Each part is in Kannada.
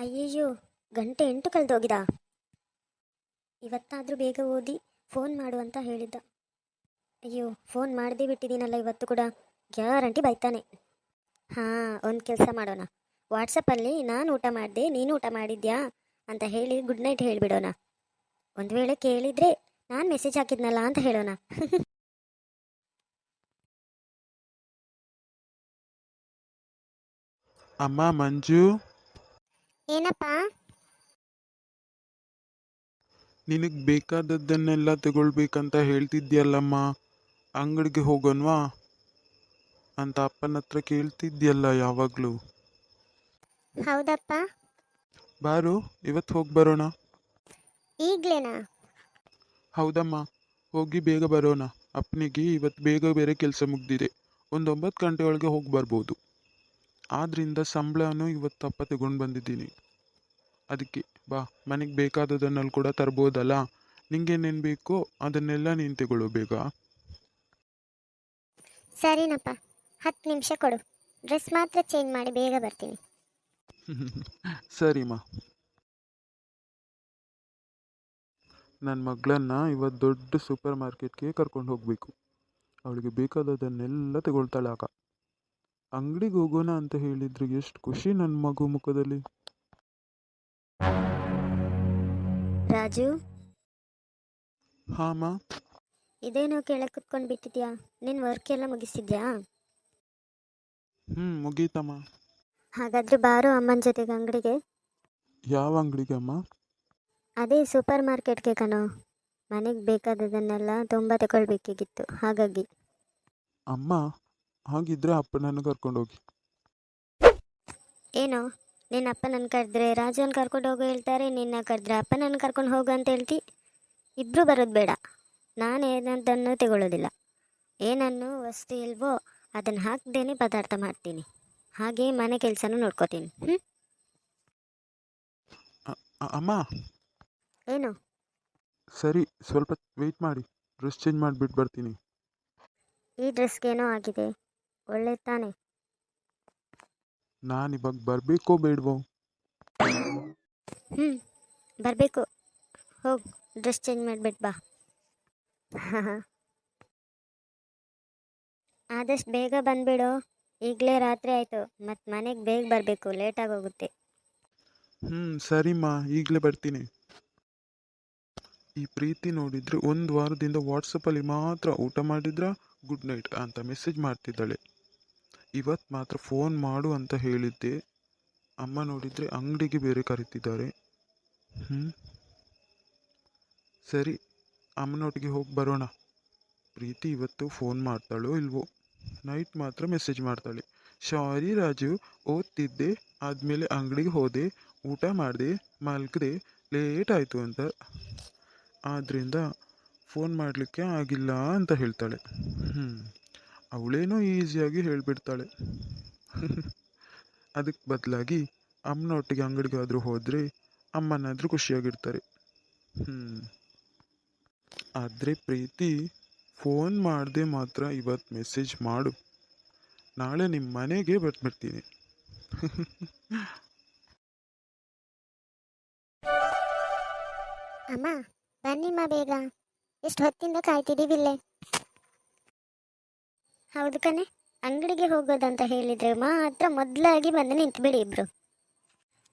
ಅಯ್ಯಯ್ಯೋ, ಗಂಟೆ 8 ಕಳೆದೋಗಿದ. ಇವತ್ತಾದರೂ ಬೇಗ ಓದಿ ಫೋನ್ ಮಾಡು ಅಂತ ಹೇಳಿದ್ದ. ಅಯ್ಯೋ, ಫೋನ್ ಮಾಡದೇ ಬಿಟ್ಟಿದ್ದೀನಲ್ಲ ಇವತ್ತು ಕೂಡ. ಗ್ಯಾರಂಟಿ ಬೈತಾನೆ. ಹಾಂ, ಒಂದು ಕೆಲಸ ಮಾಡೋಣ. ವಾಟ್ಸಪ್ಪಲ್ಲಿ ನಾನು ಊಟ ಮಾಡಿದೆ, ನೀನು ಊಟ ಮಾಡಿದ್ಯಾ ಅಂತ ಹೇಳಿ ಗುಡ್ ನೈಟ್ ಹೇಳಿಬಿಡೋಣ. ಒಂದು ವೇಳೆ ಕೇಳಿದರೆ ನಾನು ಮೆಸೇಜ್ ಹಾಕಿದ್ನಲ್ಲ ಅಂತ ಹೇಳೋಣ. ಅಮ್ಮ ಮಂಜು, ಏನಪ್ಪ? ನಿನಗೆ ಬೇಕಾದದ್ದನ್ನೆಲ್ಲ ತಗೊಳ್ಬೇಕಂತ ಹೇಳ್ತಿದ್ಯಲ್ಲಮ್ಮ, ಅಂಗಡಿಗೆ ಹೋಗೋಣವಾ ಅಂತ ಅಪ್ಪನ ಹತ್ರ ಕೇಳ್ತಿದ್ಯಲ್ಲ ಯಾವಾಗಲೂ. ಹೌದಪ್ಪ. ಬಾರು, ಇವತ್ತು ಹೋಗಿ ಬರೋಣ. ಈಗಲೇನಾ? ಹೌದಮ್ಮ, ಹೋಗಿ ಬೇಗ ಬರೋಣ. ಅಪ್ಪನಿಗೆ ಇವತ್ತು ಬೇಗ ಬೇರೆ ಕೆಲಸ ಮುಗ್ದಿದೆ. ಒಂದು 9 ಗಂಟೆ ಒಳಗೆ ಹೋಗಿ ಬರ್ಬೋದು. ಆದ್ದರಿಂದ ಸಂಬಳನೂ ಇವತ್ತು ಅಪ್ಪ ತಗೊಂಡು ಬಂದಿದ್ದೀನಿ. ಅದಕ್ಕೆ ಬಾ, ಮನೆಗೆ ಬೇಕಾದದನ್ನಲ್ಲಿ ಕೂಡ ತರ್ಬೋದಲ್ಲ. ನಿಂಗೇನೇನು ಬೇಕೋ ಅದನ್ನೆಲ್ಲ ನೀನು ತಗೊಳ್ಳೋ ಬೇಗ. ಸರಿನಪ್ಪ, 10 ನಿಮಿಷ ಕೊಡು. ಡ್ರೆಸ್ ಮಾತ್ರ ಚೇಂಜ್ ಮಾಡಿ ಬೇಗ ಬರ್ತೀನಿ. ಸರಿಮ್ಮ. ನನ್ನ ಮಗಳನ್ನ ಇವತ್ತು ದೊಡ್ಡ ಸೂಪರ್ ಮಾರ್ಕೆಟ್ಗೆ ಕರ್ಕೊಂಡು ಹೋಗಬೇಕು. ಅವಳಿಗೆ ಬೇಕಾದದನ್ನೆಲ್ಲ ತಗೊಳ್ತಾಳೆ ಆಗ. ಅಂಗಡಿಗೆ ಹೋಗೋಣ ಅಂತ ಹೇಳಿದ್ರೆ ಎಷ್ಟು ಖುಷಿ ನನ್ನ ಮಗು ಮುಖದಲ್ಲಿ. ರಾಜು, ಹಾಂ ಅಮ್ಮ. ಇದೇನೋ ಕೆಳಗೆ ಕುತ್ಕೊಂಡು ಬಿಟ್ಟಿದ್ಯಾ? ನಿನ್ನ ವರ್ಕ್ ಎಲ್ಲ ಮುಗಿಸಿದ್ಯಾ? ಮುಗೀತಮ್ಮ. ಹಾಗಾದ್ರೆ ಬಾರೋ ಅಮ್ಮನ ಜೊತೆಗೆ ಅಂಗಡಿಗೆ. ಯಾವ ಅಂಗಡಿಗೆ ಅಮ್ಮ? ಅದೇ ಸೂಪರ್ ಮಾರ್ಕೆಟ್ಗೆ ಕಣೋ. ಮನೆಗೆ ಬೇಕಾದದನ್ನೆಲ್ಲ ತುಂಬ ತಗೊಳ್ಬೇಕಿತ್ತು, ಹಾಗಾಗಿ. ಅಮ್ಮ, ಹಾಗಿದ್ರೆ ಅಪ್ಪನನ್ನು ಕರ್ಕೊಂಡೋಗಿ. ಏನೋ, ನಿನ್ನ ಅಪ್ಪ ನನ್ನ ಕರೆದ್ರೆ ರಾಜುವನ್ನು ಕರ್ಕೊಂಡು ಹೋಗೋ ಹೇಳ್ತಾರೆ, ನಿನ್ನ ಕರೆದ್ರೆ ಅಪ್ಪ ನನ್ನ ಕರ್ಕೊಂಡು ಹೋಗು ಅಂತ ಹೇಳ್ತಿ. ಇಬ್ಬರು ಬರೋದು ಬೇಡ. ನಾನು ಏನಂತನ್ನು ತಗೊಳ್ಳೋದಿಲ್ಲ. ಏನನ್ನು ವಸ್ತು ಇಲ್ವೋ ಅದನ್ನು ಹಾಕ್ದೇನೆ ಪದಾರ್ಥ ಮಾಡ್ತೀನಿ. ಹಾಗೆ ಮನೆ ಕೆಲಸನೂ ನೋಡ್ಕೋತೀನಿ. ಅಮ್ಮ, ಏನು? ಸರಿ, ಸ್ವಲ್ಪ ವೆಯ್ಟ್ ಮಾಡಿ. ಡ್ರೆಸ್ ಚೇಂಜ್ ಮಾಡಿಬಿಟ್ಟು ಬರ್ತೀನಿ. ಈ ಡ್ರೆಸ್ಗೇನೋ ಆಗಿದೆ, ಒಳ್ಳೆ ತಾನೆ? ನಾನು ಇವಾಗ ಬರಬೇಕೋ ಬೇಡವೋ? ಬರಬೇಕು. ಹೋಗು, ಡ್ರೆಸ್ ಚೇಂಜ್ ಮಾಡಿಬಿಟ್ಟು ಬಾ. ಹಾಂ, ಆದಷ್ಟು ಬೇಗ ಬಂದುಬಿಡು. ಈಗಲೇ ರಾತ್ರಿ ಆಯಿತು, ಮತ್ತು ಮನೆಗೆ ಬೇಗ ಬರಬೇಕು, ಲೇಟಾಗಿ ಹೋಗುತ್ತೆ. ಸರಿಮ್ಮ, ಈಗಲೇ ಬರ್ತೀನಿ. ಈ ಪ್ರೀತಿ ನೋಡಿದರೆ ಒಂದು ವಾರದಿಂದ ವಾಟ್ಸಪ್ಪಲ್ಲಿ ಮಾತ್ರ ಊಟ ಮಾಡಿದ್ರ ಗುಡ್ ನೈಟ್ ಅಂತ ಮೆಸೇಜ್ ಮಾಡ್ತಿದ್ದಾಳೆ. ಇವತ್ತು ಮಾತ್ರ ಫೋನ್ ಮಾಡು ಅಂತ ಹೇಳಿದ್ದೆ. ಅಮ್ಮ ನೋಡಿದರೆ ಅಂಗಡಿಗೆ ಬೇರೆ ಕರೀತಿದ್ದಾರೆ. ಸರಿ, ಅಮ್ಮನೊಟ್ಟಿಗೆ ಹೋಗಿ ಬರೋಣ. ಪ್ರೀತಿ ಇವತ್ತು ಫೋನ್ ಮಾಡ್ತಾಳೋ ಇಲ್ವೋ? ನೈಟ್ ಮಾತ್ರ ಮೆಸೇಜ್ ಮಾಡ್ತಾಳೆ. ಸಾರಿ ರಾಜು, ಓದ್ತಿದ್ದೆ, ಆದಮೇಲೆ ಅಂಗಡಿಗೆ ಹೋದೆ, ಊಟ ಮಾಡಿದೆ, ಮಲಗಿದೆ, ಲೇಟ್ ಆಯಿತು ಅಂತ. ಆದ್ದರಿಂದ ಫೋನ್ ಮಾಡಲಿಕ್ಕೆ ಆಗಿಲ್ಲ ಅಂತ ಹೇಳ್ತಾಳೆ. ಅವಳೇನೋ ಈಸಿಯಾಗಿ ಹೇಳಿಬಿಡ್ತಾಳೆ. ಅದಕ್ಕೆ ಬದಲಾಗಿ ಅಮ್ಮನೊಟ್ಟಿಗೆ ಅಂಗಡಿಗಾದರೂ ಹೋದರೆ ಅಮ್ಮನಾದರೂ ಖುಷಿಯಾಗಿರ್ತಾರೆ. ಆದರೆ ಪ್ರೀತಿ, ಫೋನ್ ಮಾಡದೆ ಮಾತ್ರ ಇವತ್ತು ಮೆಸೇಜ್ ಮಾಡು. ನಾಳೆ ನಿಮ್ಮ ಮನೆಗೆ ಬರ್ತೀನಿ. ಅಮ್ಮ, ಬನ್ನಿಮ್ಮ ಬೇಗ. ಎಷ್ಟು ಹೊತ್ತಿಂದ ಕಾಯ್ತಿದ್ದೀವಿಲ್ಲೇ. ಹೌದು ಕಣೆ, ಅಂಗಡಿಗೆ ಹೋಗೋದಂತ ಹೇಳಿದರೆ ಮಾತ್ರ ಮೊದಲಾಗಿ ಬಂದು ನಿಂತುಬಿಡಿ ಇಬ್ಬರು.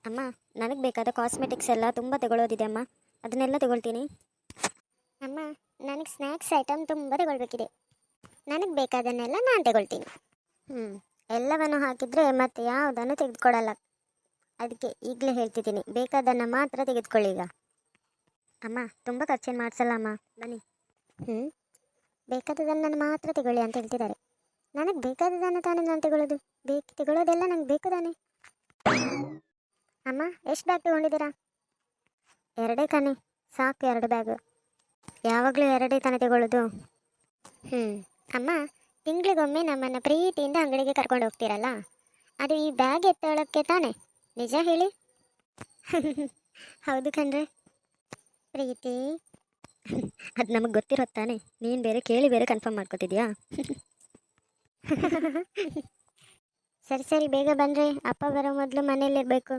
ಅಮ್ಮ, ನನಗೆ ಬೇಕಾದ ಕಾಸ್ಮೆಟಿಕ್ಸ್ ಎಲ್ಲ ತುಂಬ ತಗೊಳ್ಳೋದಿದೆ ಅಮ್ಮ, ಅದನ್ನೆಲ್ಲ ತಗೊಳ್ತೀನಿ. ಅಮ್ಮ, ನನಗೆ ಸ್ನ್ಯಾಕ್ಸ್ ಐಟಮ್ ತುಂಬ ತಗೊಳ್ಬೇಕಿದೆ. ನನಗೆ ಬೇಕಾದನ್ನೆಲ್ಲ ನಾನು ತಗೊಳ್ತೀನಿ. ಎಲ್ಲವನ್ನು ಹಾಕಿದರೆ ಮತ್ತೆ ಯಾವುದನ್ನು ತೆಗೆದುಕೊಳ್ಳಲ್ಲ. ಅದಕ್ಕೆ ಈಗಲೇ ಹೇಳ್ತಿದ್ದೀನಿ, ಬೇಕಾದನ್ನು ಮಾತ್ರ ತೆಗೆದುಕೊಳ್ಳಿ ಈಗ. ಅಮ್ಮ, ತುಂಬ ಖರ್ಚೇನು ಮಾಡಿಸಲ್ಲ ಅಮ್ಮ, ಬನ್ನಿ. ಬೇಕಾದದನ್ನು ಮಾತ್ರ ತಗೊಳ್ಳಿ ಅಂತ ಹೇಳ್ತಿದ್ದಾರೆ. ನನಗೆ ಬೇಕಾದದನ್ನು ತಾನೇ ನಾನು ತಗೊಳ್ಳೋದು. ತಗೊಳ್ಳೋದೆಲ್ಲ ನಂಗೆ ಬೇಕು ತಾನೆ. ಅಮ್ಮ, ಎಷ್ಟು ಬ್ಯಾಗ್ ತಗೊಂಡಿದ್ದೀರಾ? 2 ಕಣೆ, ಸಾಕು 2 ಬ್ಯಾಗು. ಯಾವಾಗಲೂ 2 ತಾನೇ ತಗೊಳ್ಳೋದು. ಅಮ್ಮ, ತಿಂಗಳಿಗೊಮ್ಮೆ ನಮ್ಮನ್ನು ಪ್ರೀತಿಯಿಂದ ಅಂಗಡಿಗೆ ಕರ್ಕೊಂಡು ಹೋಗ್ತೀರಲ್ಲ, ಅದು ಈ ಬ್ಯಾಗ್ ಎತ್ತೋಳಕ್ಕೆ ತಾನೆ, ನಿಜ ಹೇಳಿ? ಹೌದು ಕಣ್ರೆ ಪ್ರೀತಿ. ಅದು ನಮಗೆ ಗೊತ್ತಿರೋದು ತಾನೆ, ನೀನು ಬೇರೆ ಕೇಳಿ ಬೇರೆ ಕನ್ಫರ್ಮ್ ಮಾಡ್ಕೊತಿದ್ಯಾ? ಸರಿ ಸರಿ, ಬೇಗ ಬನ್ನಿರಿ. ಅಪ್ಪ ಬರೋ ಮೊದಲು ಮನೇಲಿರಬೇಕು.